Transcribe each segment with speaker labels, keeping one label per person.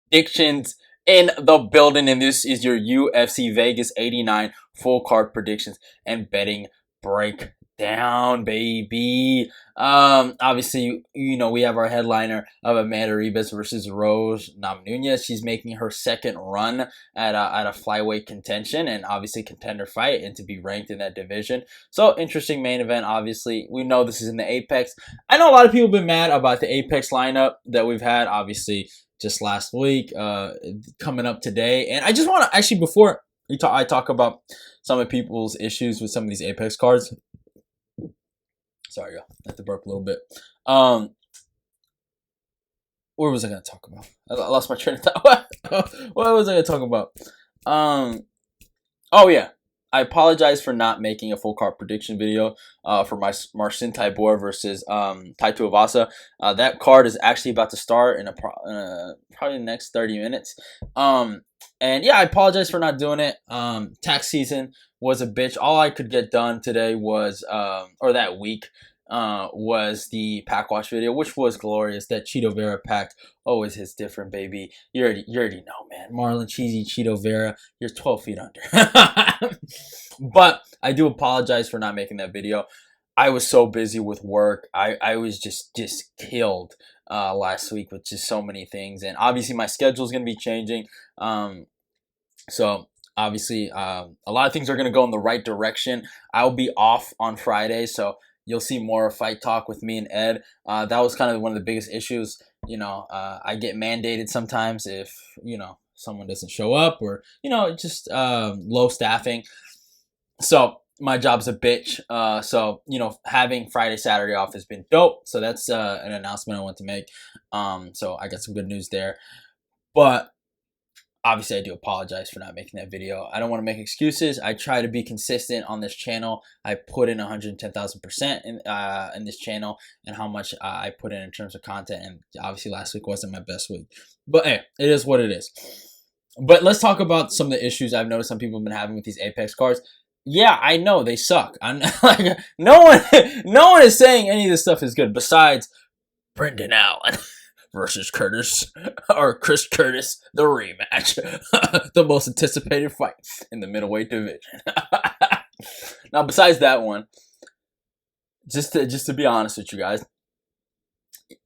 Speaker 1: predictions in the building, and this is your UFC Vegas 89 full card predictions and betting breakdown, baby. Obviously, we have our headliner of Amanda Ribas versus Rose Namajunas. She's making her second run at a flyweight contention, and obviously contender fight, and to be ranked in that division. So interesting main event. Obviously, we know this is in the Apex. I know a lot of people have been mad about the Apex lineup that we've had. Obviously, just last week, coming up today, and I just want to actually, before I talk about some of people's issues with some of these Apex cards. Sorry, y'all. I have to burp a little bit. What was I going to talk about? I lost my train of thought. What was I going to talk about? Oh, yeah. I apologize for not making a full card prediction video for my Marcin Tybor versus Taito Avasa. That card is actually about to start in probably the next 30 minutes. And yeah, I apologize for not doing it. Tax season was a bitch. All I could get done today was, or that week, was the pack watch video, which was glorious. That Cheeto Vera pack always hits different, baby. You already know, man. Marlon Cheesy, Cheeto Vera, you're 12 feet under. But I do apologize for not making that video. I was so busy with work. I was just killed last week with just so many things, and obviously my schedule is going to be changing. So obviously a lot of things are going to go in the right direction. I'll be off on Friday, so you'll see more fight talk with me and Ed. That was kind of one of the biggest issues. I get mandated sometimes if someone doesn't show up, or just low staffing. So my job's a bitch. So having Friday, Saturday off has been dope. So that's an announcement I want to make. So I got some good news there. But obviously I do apologize for not making that video. I don't want to make excuses. I try to be consistent on this channel. I put in 110,000% in this channel, and how much I put in terms of content. And obviously last week wasn't my best week. But hey, it is what it is. But let's talk about some of the issues I've noticed some people have been having with these Apex cards. Yeah, I know they suck. I'm like, no one is saying any of this stuff is good besides Brendan Allen versus Chris Curtis, the rematch, the most anticipated fight in the middleweight division. Now, besides that one, just to be honest with you guys,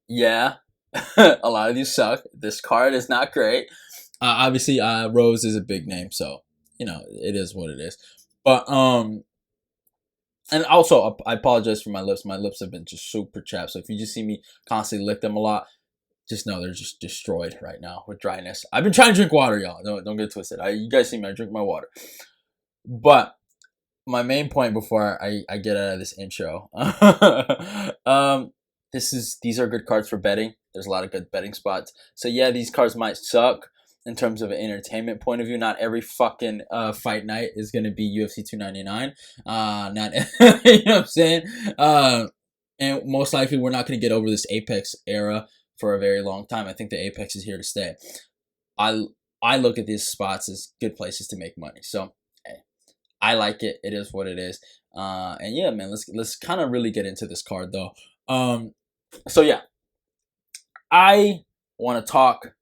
Speaker 1: yeah, a lot of these suck. This card is not great. Obviously, Rose is a big name, so it is what it is. But and also I apologize for my lips. My lips have been just super chapped. So if you just see me constantly lick them a lot, just know they're just destroyed right now with dryness. I've been trying to drink water, y'all. Don't get twisted. You guys see me, I drink my water. But my main point before I get out of this intro, these are good cards for betting. There's a lot of good betting spots. So yeah, these cards might suck in terms of an entertainment point of view. Not every fucking fight night is going to be UFC 299. Not you know what I'm saying? And most likely we're not going to get over this Apex era for a very long time. I think the Apex is here to stay. I look at these spots as good places to make money. So hey, I like it. It is what it is. And yeah, man, let's kind of really get into this card though. So yeah, I want to talk.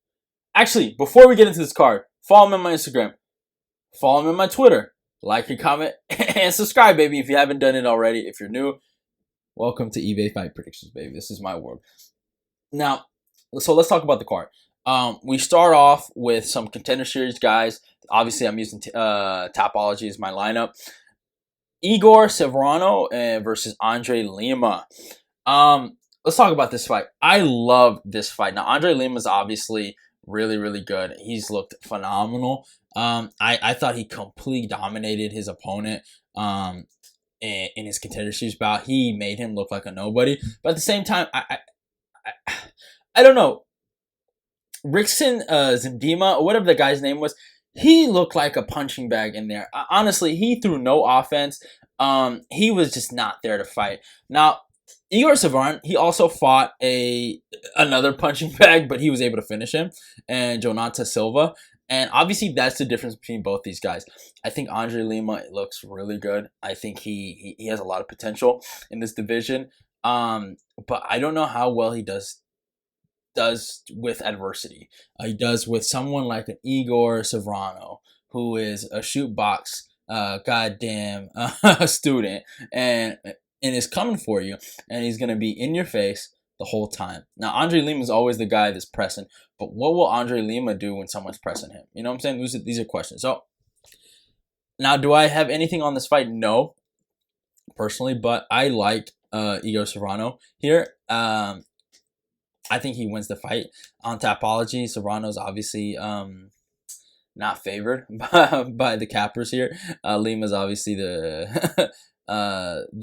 Speaker 1: Actually, before we get into this card, follow me on my Instagram. Follow me on my Twitter. Like and comment and subscribe, baby, if you haven't done it already. If you're new, welcome to eBay Fight Predictions, baby. This is my world. Now, so let's talk about the card. We start off with some Contender Series guys. Obviously, I'm using Tapology as my lineup. Igor Serrano versus Andre Lima. Let's talk about this fight. I love this fight. Now, Andre Lima is obviously really, really good. He's looked phenomenal. I thought he completely dominated his opponent in his Contender Series bout. He made him look like a nobody. But at the same time, I don't know. Rickson Zindima, or whatever the guy's name was, he looked like a punching bag in there. Honestly, he threw no offense. He was just not there to fight. Now, Igor Serrano, he also fought another punching bag, but he was able to finish him, and Jonata Silva. And obviously, that's the difference between both these guys. I think Andre Lima looks really good. I think he has a lot of potential in this division. But I don't know how well he does does with adversity. He does with someone like an Igor Serrano, who is a shoot box goddamn student and is coming for you, and he's gonna be in your face the whole time. Now, Andre Lima is always the guy that's pressing, but what will Andre Lima do when someone's pressing him? You know what I'm saying? These are questions. So now, do I have anything on this fight? No, personally, but I like Igor Serrano here. I think he wins the fight. On Tapology, Serrano's obviously not favored by the cappers here. Lima's obviously the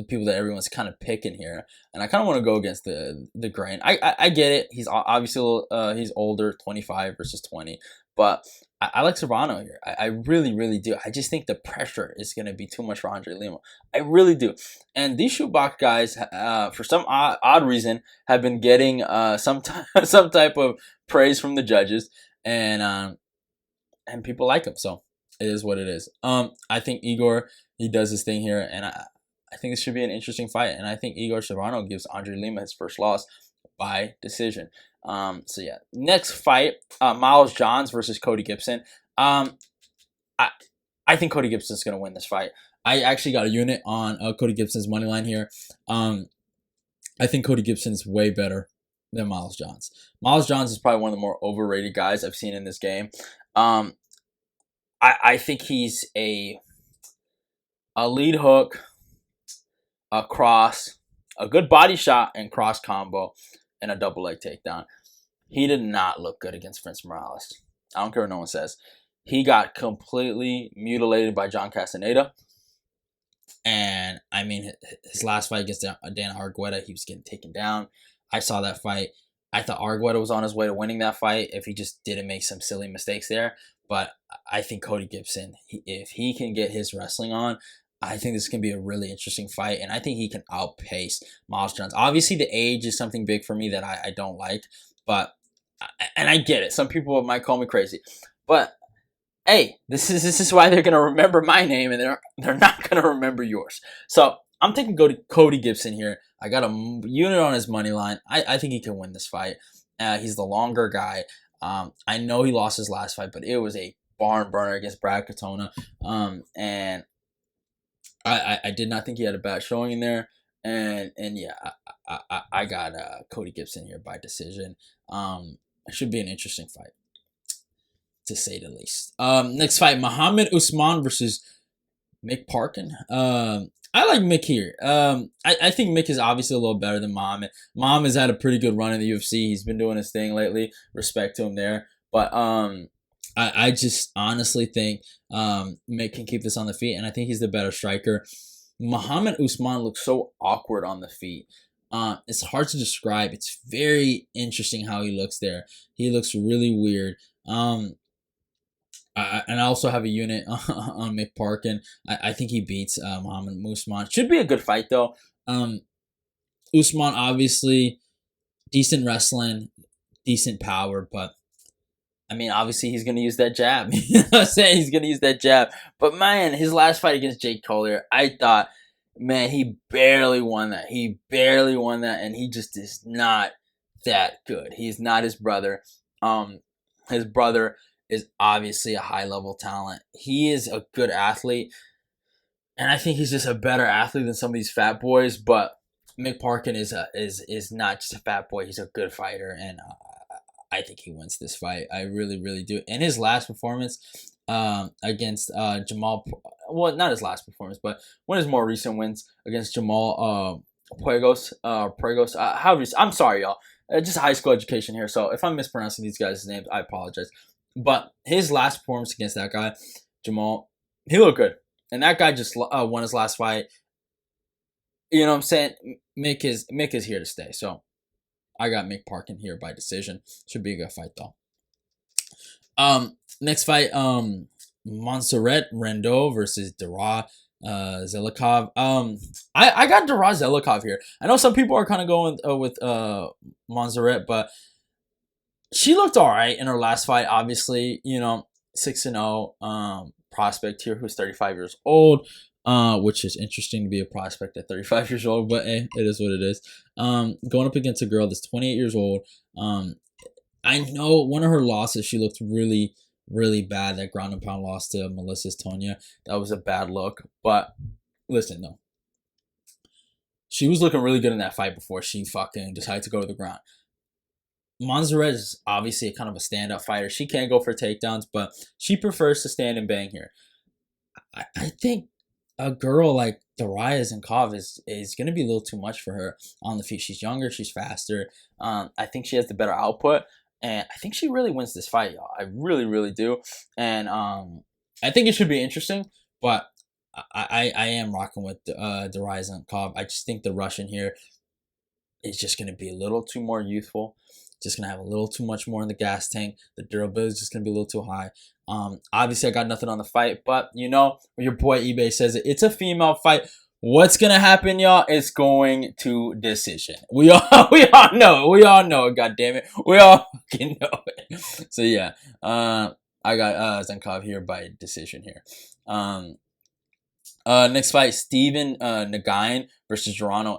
Speaker 1: people that everyone's kind of picking here, and I kind of want to go against the grain. I get it. He's obviously he's older, 25 versus 20, but I like Serrano here. I really do. I just think the pressure is going to be too much for Andre Lima. I really do. And these shootbox guys, for some odd reason, have been getting some type of praise from the judges, and people like him. So it is what it is. I think Igor, he does his thing here, and I think this should be an interesting fight. And I think Igor Serrano gives Andre Lima his first loss by decision. So yeah, next fight, Miles Johns versus Cody Gibson. I think Cody Gibson's gonna win this fight. I actually got a unit on Cody Gibson's money line here. I think Cody Gibson's way better than Miles Johns. Miles Johns is probably one of the more overrated guys I've seen in this game. I think he's a lead hook, a cross, a good body shot and cross combo, and a double leg takedown. He did not look good against Prince Morales. I don't care what no one says. He got completely mutilated by John Castaneda. And, I mean, his last fight against Dana Argueta, he was getting taken down. I saw that fight. I thought Argueta was on his way to winning that fight if he just didn't make some silly mistakes there. But I think Cody Gibson, if he can get his wrestling on, I think this can be a really interesting fight. And I think he can outpace Miles Johns. Obviously, the age is something big for me that I don't like. But, and I get it. Some people might call me crazy. But, hey, this is why they're going to remember my name and they're not going to remember yours. So, I'm taking Cody Gibson here. I got a unit on his money line. I think he can win this fight. He's the longer guy. I know he lost his last fight, but it was a barn burner against Brad Katona. And I did not think he had a bad showing in there. And yeah, I got Cody Gibson here by decision. It should be an interesting fight, to say the least. Next fight, Mohammed Usman versus Mick Parkin. I like Mick here. I think Mick is obviously a little better than Mohammed. Mohammed's had a pretty good run in the UFC. He's been doing his thing lately. Respect to him there. But I just honestly think Mick can keep this on the feet, and I think he's the better striker. Mohammed Usman looks so awkward on the feet. It's hard to describe. It's very interesting how he looks there. He looks really weird. And I also have a unit on Mick Parkin. I think he beats Mohammed Usman. Should be a good fight, though. Usman, obviously, decent wrestling, decent power, but, I mean, obviously, he's going to use that jab. You know what I'm saying? He's going to use that jab. But, man, his last fight against Jake Collier, I thought, man, he barely won that. And he just is not that good. He's not his brother. His brother is obviously a high-level talent. He is a good athlete, and I think he's just a better athlete than some of these fat boys, but Mick Parkin is not just a fat boy. He's a good fighter, and I think he wins this fight. I really, really do. And his last performance against Jamal, well, not his last performance, but one of his more recent wins against Jamal Puegos, I'm sorry, y'all. Just high school education here, so if I'm mispronouncing these guys' names, I apologize. But his last performance against that guy, Jamal, he looked good. And that guy just won his last fight. You know what I'm saying? Mick is here to stay. So I got Mick Parkin here by decision. Should be a good fight, though. Next fight, Montserrat Rendon versus Zheleznyakova. I got Zheleznyakova here. I know some people are kind of going with Montserrat, but she looked all right in her last fight. Obviously, 6-0 prospect here who's 35 years old, which is interesting to be a prospect at 35 years old, but hey, it is what it is. Going up against a girl that's 28 years old. I know one of her losses, she looked really, really bad. That ground and pound loss to Melissa Tonya. That was a bad look. But listen, no. She was looking really good in that fight before she fucking decided to go to the ground. Montserrat is obviously a kind of a stand-up fighter. She can go for takedowns, but she prefers to stand and bang here. I think a girl like Zheleznyakova is going to be a little too much for her on the feet. She's younger. She's faster. I think she has the better output. And I think she really wins this fight, y'all. I really, really do. And I think it should be interesting, but I am rocking with Zheleznyakova. I just think the Russian here is just going to be a little too more youthful. Just going to have a little too much more in the gas tank. The durability is just going to be a little too high. Obviously, I got nothing on the fight, but you know, your boy eBay says it. It's a female fight. What's going to happen, y'all? It's going to decision. We all know it. We all know it, God damn it. We all fucking know it. So, yeah. I got Zankov here by decision here. Next fight, Steven Nguyen versus Jarno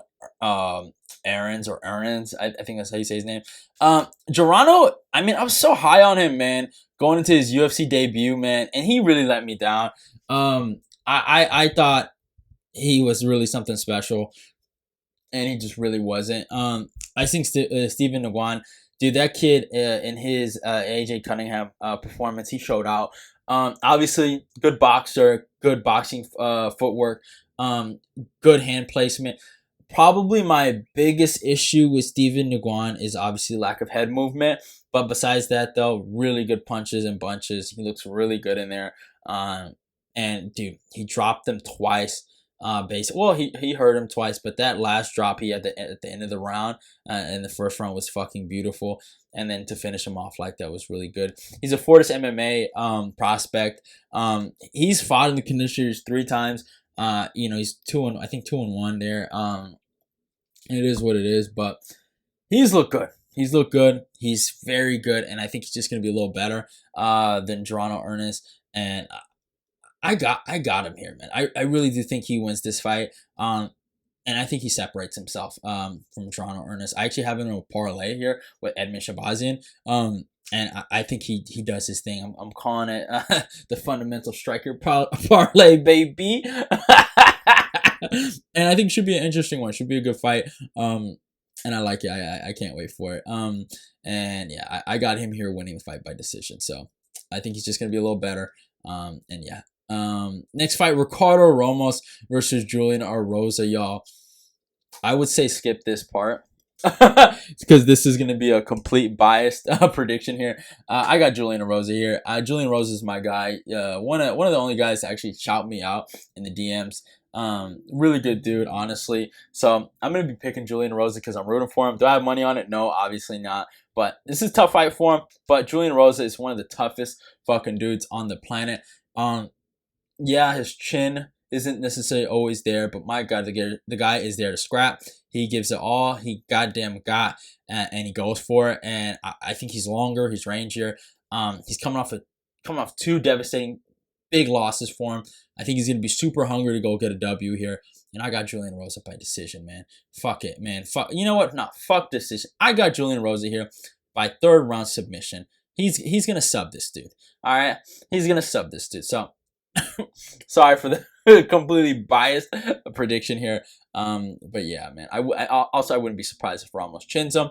Speaker 1: Errens or Errens. I think that's how you say his name. Jarno, I mean, I was so high on him, man, going into his UFC debut, man, and he really let me down. I thought he was really something special, and he just really wasn't. I think Steven Nguyen, dude, that kid in his AJ Cunningham performance, he showed out. Obviously, good boxer, good boxing footwork, good hand placement. Probably my biggest issue with Steven Nguyen is obviously lack of head movement. But besides that, though, really good punches and bunches. He looks really good in there. And, dude, he dropped them twice. Well, he hurt him twice, but that last drop he had at the end of the round in the first round was fucking beautiful. And then to finish him off like that was really good. He's a Fortis MMA prospect. He's fought in the conditioners 3 times. He's 2-1 there. It is what it is, but he's looked good. He's looked good. He's very good, and I think he's just gonna be a little better than Jarno Errens. And I got him here, man. I really do think he wins this fight. And I think he separates himself from Jarno Errens. I actually have him in a parlay here with Edmen Shahbazyan. And I think he does his thing. I'm calling it the fundamental striker parlay, baby. And I think it should be an interesting one. It should be a good fight. And I like it. I can't wait for it. And yeah, I got him here winning the fight by decision. So I think he's just gonna be a little better. And yeah. Next fight, Ricardo Ramos versus Julian Erosa, y'all. I would say skip this part. Because this is going to be a complete biased prediction here. I got Julian Erosa here. Julian Erosa is my guy. One of the only guys to actually shout me out in the DMs. Really good dude, honestly. So I'm going to be picking Julian Erosa because I'm rooting for him. Do I have money on it? No, obviously not. But this is a tough fight for him. But Julian Erosa is one of the toughest fucking dudes on the planet. Yeah, his chin isn't necessarily always there, but my God, the guy is there to scrap. He gives it all. He goddamn got, and he goes for it. And I think he's longer. He's rangier. He's coming off 2 devastating big losses for him. I think he's gonna be super hungry to go get a W here. And I got Julian Erosa by decision, man. Fuck it, man. Fuck. You know what? Nah, fuck decision. I got Julian Erosa here by 3rd round submission. He's gonna sub this dude. All right, he's gonna sub this dude. So. Sorry for the completely biased prediction here. But yeah, man. I wouldn't be surprised if Ramos chins him.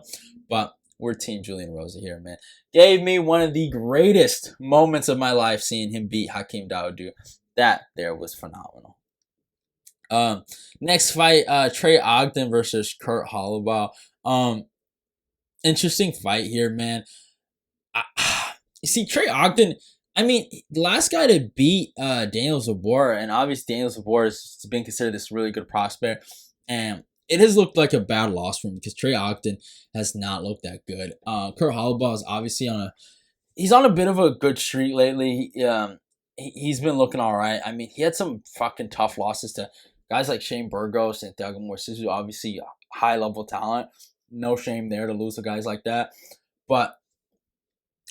Speaker 1: But we're Team Julian Erosa here, man. Gave me one of the greatest moments of my life seeing him beat Hakeem Dawodu. That there was phenomenal. Next fight, Trey Ogden versus Kurt Holobaugh. Interesting fight here, man. You see, Trey Ogden. I mean, the last guy to beat Daniel Zabora, and obviously Daniel Zabora has been considered this really good prospect, and it has looked like a bad loss for him because Trey Ogden has not looked that good. Kurt Holobaugh is obviously he's on a bit of a good streak lately. He's been looking all right. I mean, he had some fucking tough losses to guys like Shane Burgos and Doug Morsisu, obviously high level talent. No shame there to lose to guys like that, but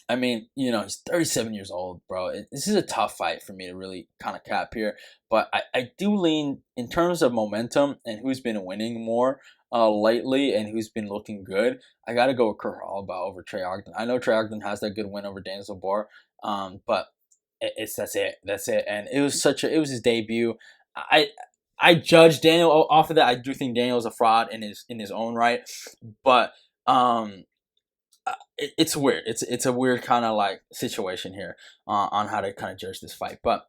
Speaker 1: I mean, he's 37 years old, bro. This is a tough fight for me to really kind of cap here. But I do lean, in terms of momentum and who's been winning more lately and who's been looking good, I got to go with Holobaugh over Trey Ogden. I know Trey Ogden has that good win over Daniel Bar, but that's it. That's it. And it was his debut. I I judge Daniel off of that. I do think Daniel's a fraud in his own right, but it's weird. It's a weird kind of like situation here on how to kind of judge this fight. But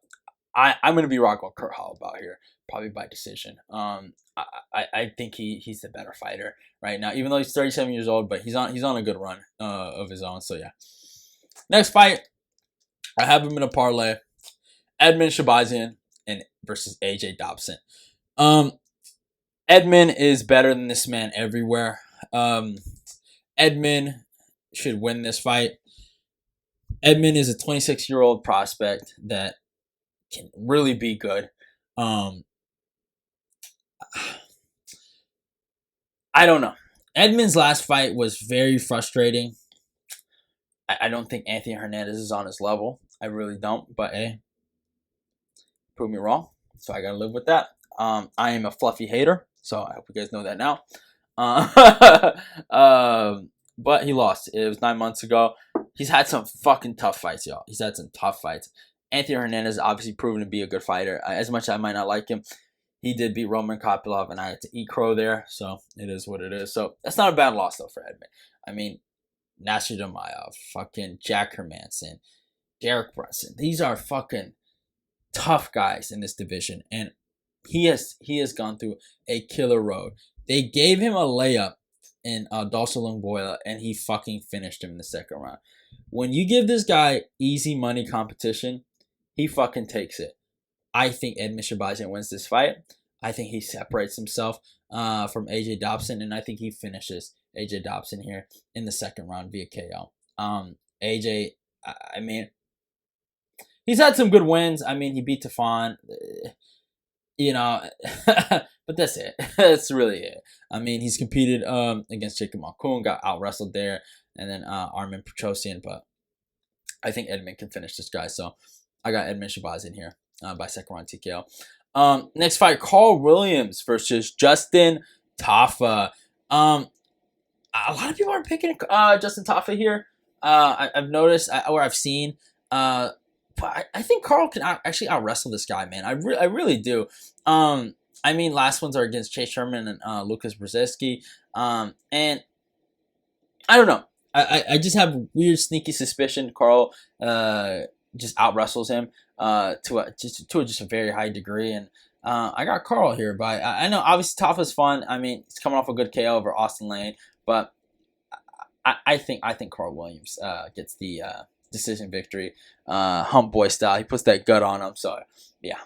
Speaker 1: I'm gonna be rocking with Kurt Holobaugh here, probably by decision. I think he's the better fighter right now, even though he's 37 years old, but he's on a good run of his own. So yeah. Next fight, I have him in a parlay. Edmen Shahbazyan and versus AJ Dobson. Edmen is better than this man everywhere. Edmen should win this fight. Edmen is a 26-year-old prospect that can really be good. I don't know. Edmen's last fight was very frustrating. I don't think Anthony Hernandez is on his level. I really don't. But hey, prove me wrong. So I gotta live with that. I am a fluffy hater, so I hope you guys know that now. But he lost. It was 9 months ago. He's had some fucking tough fights, y'all. He's had some tough fights. Anthony Hernandez is obviously proven to be a good fighter. As much as I might not like him, he did beat Roman Kopylov, and I had to eat crow there, so it is what it is. So that's not a bad loss, though, for Edmen. I mean, Nasser Domayev, fucking Jack Hermanson, Derek Brunson. These are fucking tough guys in this division, and he has gone through a killer road. They gave him a layup in Dobson, and he fucking finished him in the second round. When you give this guy easy money competition, he fucking takes it. I think Edmen Shahbazyan wins this fight. I think he separates himself from AJ Dobson, and I think he finishes AJ Dobson here in the second round via KO. AJ, I mean, he's had some good wins. I mean, he beat Tafa, but that's it. That's really it. I mean, he's competed against Jacob Malkoun, got out-wrestled there, and then Armen Petrosian, but I think Edmen can finish this guy, so I got Edmen Shahbazyan here by second round TKO. Next fight, Karl Williams versus Justin Tafa. A lot of people are picking Justin Tafa here. I've noticed, or I've seen, but I think Karl can actually out-wrestle this guy, man. I really do. I mean, last ones are against Chase Sherman and Lucas Brzezinski. And I don't know. I just have weird, sneaky suspicion Karl just out-wrestles him to just a very high degree. And I got Karl here, but I know obviously Tafa's fun. I mean, he's coming off a good KO over Austin Lane, but I think Karl Williams gets the decision victory, hump boy style. He puts that gut on him. So yeah.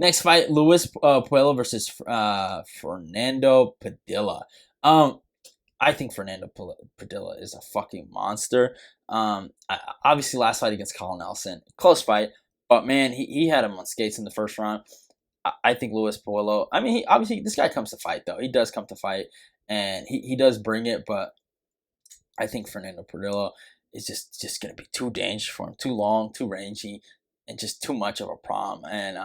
Speaker 1: Next fight, Luis Pajuelo versus Fernando Padilla. I think Fernando Padilla is a fucking monster. Obviously, last fight against Colin Nelson, close fight, but man, he had him on skates in the first round. I think Luis Pajuelo. I mean, obviously this guy comes to fight though. He does come to fight, and he does bring it. But I think Fernando Padilla is just gonna be too dangerous for him, too long, too rangy, and just too much of a problem. And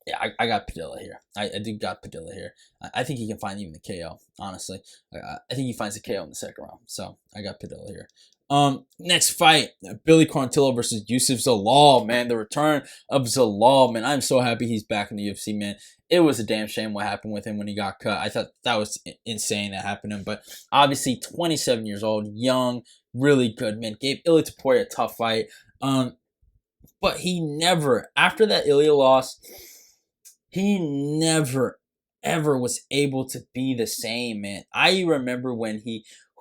Speaker 1: yeah, I got Padilla here. I do got Padilla here. I think he can find even the KO, honestly. I think he finds the KO in the second round. So I got Padilla here. Next fight, Billy Quarantillo versus Youssef Zalal, man. The return of Zalal, man. I'm so happy he's back in the UFC, man. It was a damn shame what happened with him when he got cut. I thought that was insane that happened to him. But obviously, 27 years old, young, really good, man. Gave Ilia Topuria a tough fight. But he never, after that Ilia loss, he never, ever was able to be the same, man. I remember when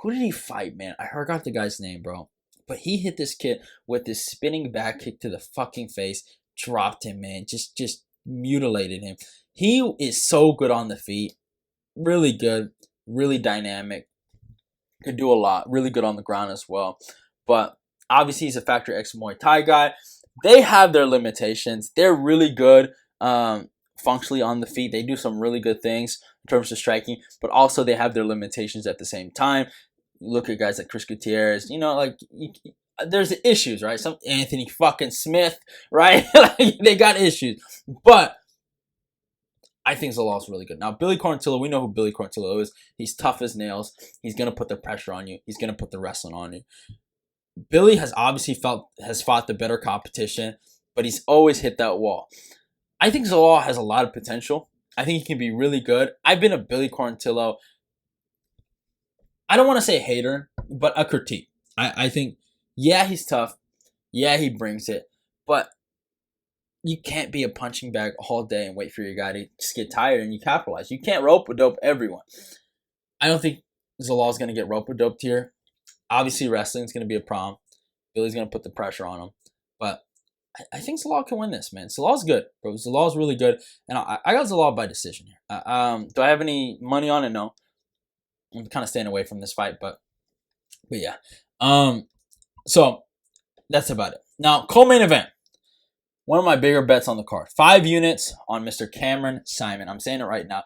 Speaker 1: who did he fight, man? I forgot the guy's name, bro. But he hit this kid with this spinning back kick to the fucking face, dropped him, man. Just mutilated him. He is so good on the feet. Really good, really dynamic. Could do a lot. Really good on the ground as well. But obviously he's a Factor X Muay Thai guy. They have their limitations. They're really good. Functionally on the feet, they do some really good things in terms of striking, but also they have their limitations at the same time. You look at guys like Chris Gutierrez, like there's issues, right? Some Anthony fucking Smith, right? Like, they got issues, but I think Zalal's really good. Now, Billy Quarantillo, we know who Billy Quarantillo is. He's tough as nails. He's gonna put the pressure on you. He's gonna put the wrestling on you. Billy has obviously fought the better competition, but he's always hit that wall. I think Zalal has a lot of potential. I think he can be really good. I've been a Billy Quarantillo, I don't want to say hater, but a critique. I think, yeah, he's tough. Yeah, he brings it. But you can't be a punching bag all day and wait for your guy to just get tired and you capitalize. You can't rope-a-dope everyone. I don't think Zalal's going to get rope-a-doped here. Obviously, wrestling's going to be a problem. Billy's going to put the pressure on him. But I think Zalal can win this, man. Zalal's good, bro. Zalal's really good. And I got Zalal by decision here. Do I have any money on it? No. I'm kind of staying away from this fight, but yeah. So that's about it. Now, co-main event. One of my bigger bets on the card. 5 units on Mr. Cameron Saaiman. I'm saying it right now.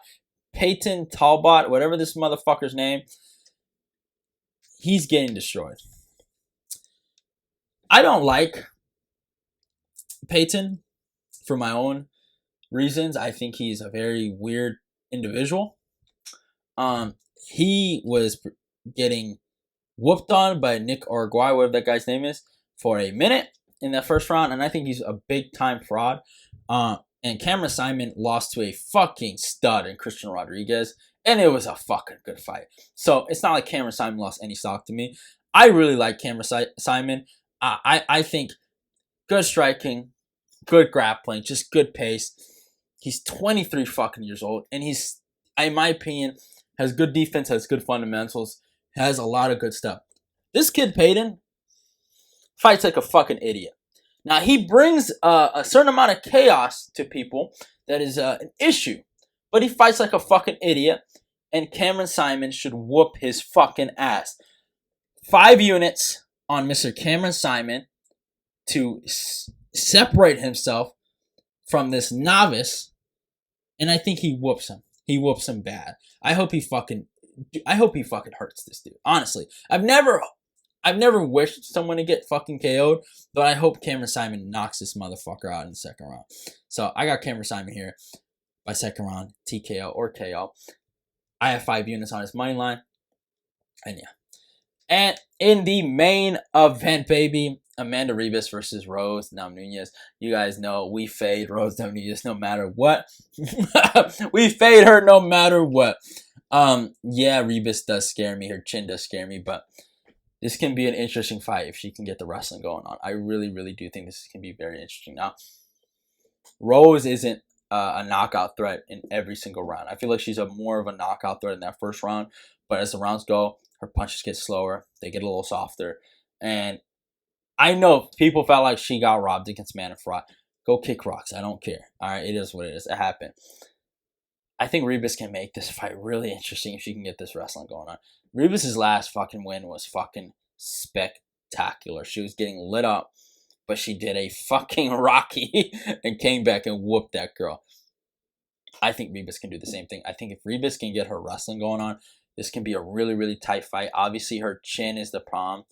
Speaker 1: Payton, Talbott, whatever this motherfucker's name, he's getting destroyed. I don't like Payton for my own reasons. I think he's a very weird individual. He was getting whooped on by Nick Uruguay, whatever that guy's name is, for a minute in that first round, and I think he's a big-time fraud. And Cameron Saaiman lost to a fucking stud in Christian Rodriguez, and it was a fucking good fight. So it's not like Cameron Saaiman lost any stock to me. I really like Cameron Saaiman. I think good striking, good grappling, just good pace. He's 23 fucking years old, and he's, in my opinion, has good defense, has good fundamentals, has a lot of good stuff. This kid, Payton, fights like a fucking idiot. Now, he brings a certain amount of chaos to people that is an issue, but he fights like a fucking idiot, and Cameron Saaiman should whoop his fucking ass. 5 units on Mr. Cameron Saaiman to separate himself from this novice, and I think he whoops him. He whoops him bad. I hope he fucking hurts this dude. Honestly, I've never wished someone to get fucking KO'd, but I hope Cameron Saaiman knocks this motherfucker out in the second round. So I got Cameron Saaiman here by second round, TKO or KO. I have 5 units on his money line, and yeah. And in the main event, baby, Amanda Ribas versus Rose Namajunas. You guys know we fade Rose Namajunas no matter what. We fade her no matter what. Yeah, Ribas does scare me. Her chin does scare me, but this can be an interesting fight if she can get the wrestling going on. I really, really do think this can be very interesting. Now, Rose isn't a knockout threat in every single round. I feel like she's more of a knockout threat in that first round, but as the rounds go, her punches get slower. They get a little softer. And I know people felt like she got robbed against Manafort. Go kick rocks. I don't care. All right, it is what it is. It happened. I think Ribas can make this fight really interesting if she can get this wrestling going on. Ribas' last fucking win was fucking spectacular. She was getting lit up, but she did a fucking Rocky and came back and whooped that girl. I think Ribas can do the same thing. I think if Ribas can get her wrestling going on, this can be a really, really tight fight. Obviously, her chin is the problem.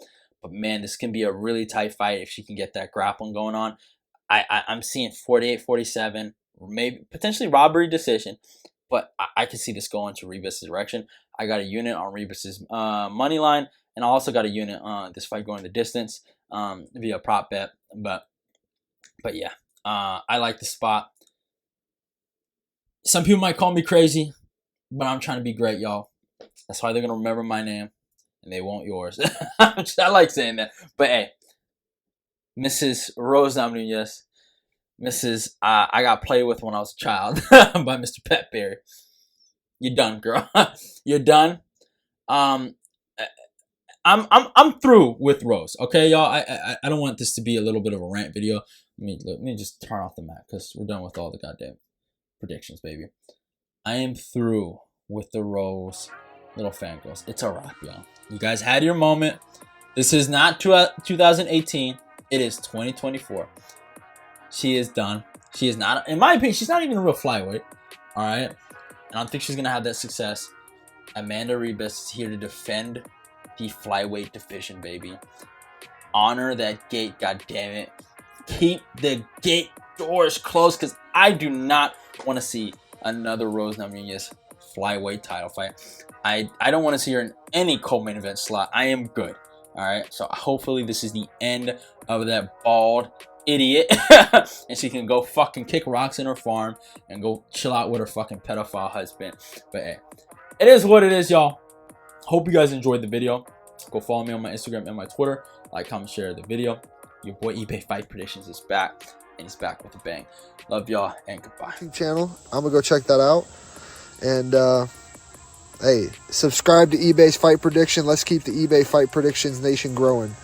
Speaker 1: But, man, this can be a really tight fight if she can get that grappling going on. I'm seeing 48-47, maybe potentially robbery decision. But I can see this going to Ribas' direction. I got a unit on Ribas' money line. And I also got a unit on this fight going the distance via prop bet. But yeah, I like the spot. Some people might call me crazy, but I'm trying to be great, y'all. That's why they're going to remember my name, and they won't yours. I like saying that. But, hey, Mrs. Rose Namajunas, Mrs. I got played with when I was a child by Mr. Pet Berry. You're done, girl. You're done. I'm through with Rose. Okay, y'all. I don't want this to be a little bit of a rant video. Let me just turn off the map because we're done with all the goddamn predictions, baby. I am through with the Rose little fangirls. It's a wrap, y'all. You guys had your moment. This is not 2018. It is 2024. She is done. She is not, in my opinion, she's not even a real flyweight. All right? And I don't think she's going to have that success. Amanda Ribas is here to defend the flyweight division, baby. Honor that gate, goddammit. Keep the gate doors closed, because I do not want to see another Rose Namajunas flyweight title fight. I don't want to see her in any co-main event slot. I am good. All right, so hopefully this is the end of that bald idiot, and she can go fucking kick rocks in her farm and go chill out with her fucking pedophile husband. But hey, it is what it is, y'all. Hope you guys enjoyed the video. Go follow me on my Instagram and my Twitter. Like, comment, share the video. Your boy eBay Fight Predictions is back, and he's back with a bang. Love y'all, and goodbye.
Speaker 2: Channel. I'm gonna go check that out. And hey, subscribe to eBay's Fight Prediction. Let's keep the eBay Fight Predictions Nation growing.